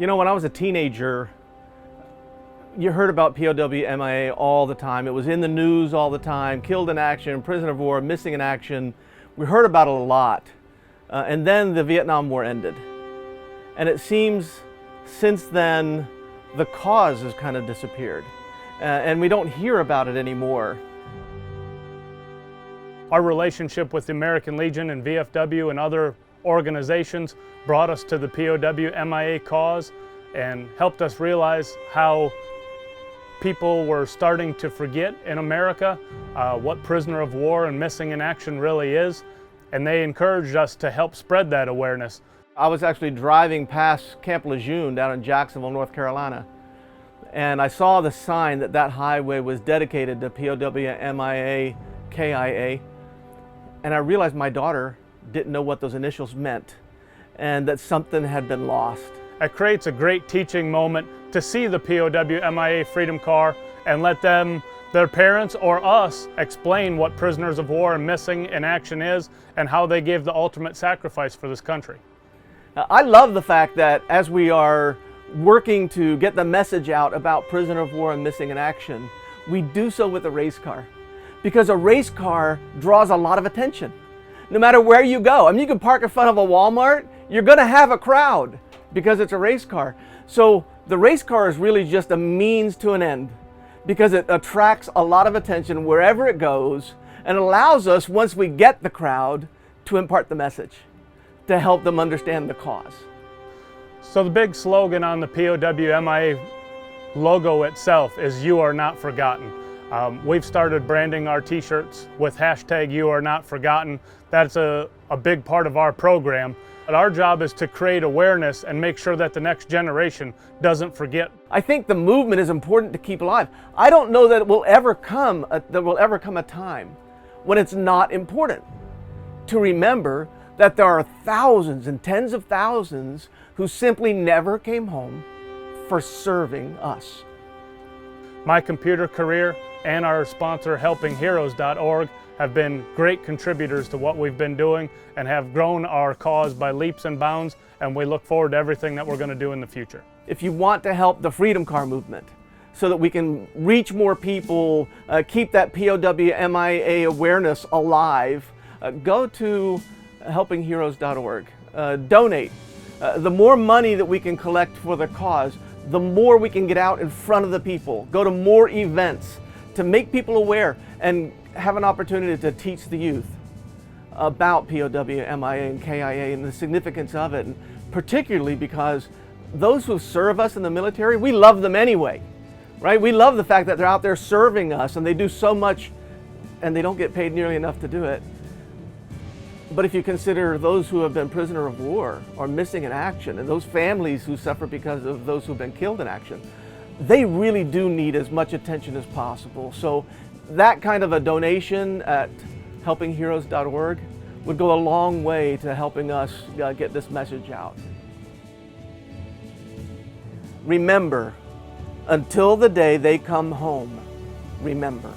You know, when I was a teenager, you heard about POW-MIA all the time. It was in the news all the time, killed in action, prisoner of war, missing in action. We heard about it a lot. And then the Vietnam War ended. And it seems since then, the cause has kind of disappeared. And we don't hear about it anymore. Our relationship with the American Legion and VFW and other organizations brought us to the POW-MIA cause and helped us realize how people were starting to forget in America what prisoner of war and missing in action really is, and they encouraged us to help spread that awareness. I was actually driving past Camp Lejeune down in Jacksonville, North Carolina, and I saw the sign that highway was dedicated to POW-MIA KIA, and I realized my daughter didn't know what those initials meant and that something had been lost. It creates a great teaching moment to see the POW-MIA Freedom Car and let them, their parents or us, explain what prisoners of war and missing in action is and how they gave the ultimate sacrifice for this country. I love the fact that as we are working to get the message out about prisoner of war and missing in action, we do so with a race car, because a race car draws a lot of attention. No matter where you go. I mean, you can park in front of a Walmart, you're going to have a crowd because it's a race car. So the race car is really just a means to an end, because it attracts a lot of attention wherever it goes and allows us, once we get the crowd, to impart the message, to help them understand the cause. So the big slogan on the POW-MIA logo itself is "You Are Not Forgotten." We've started branding our t-shirts with hashtag "You Are Not Forgotten." That's a big part of our program. But our job is to create awareness and make sure that the next generation doesn't forget. I think the movement is important to keep alive. I don't know that it will ever come a time when it's not important to remember that there are thousands and tens of thousands who simply never came home for serving us. MyComputerCareer and our sponsor helpingheroes.org have been great contributors to what we've been doing and have grown our cause by leaps and bounds, and we look forward to everything that we're going to do in the future. If you want to help the Freedom Car movement so that we can reach more people, keep that POW-MIA awareness alive, go to helpingheroes.org. Donate. The more money that we can collect for the cause, the more we can get out in front of the people, go to more events to make people aware and have an opportunity to teach the youth about POW-MIA and KIA and the significance of it, and particularly because those who serve us in the military, we love them anyway, right? We love the fact that they're out there serving us and they do so much and they don't get paid nearly enough to do it. But if you consider those who have been prisoner of war or missing in action, and those families who suffer because of those who've been killed in action, they really do need as much attention as possible. So that kind of a donation at helpingheroes.org would go a long way to helping us get this message out. Remember, until the day they come home, remember.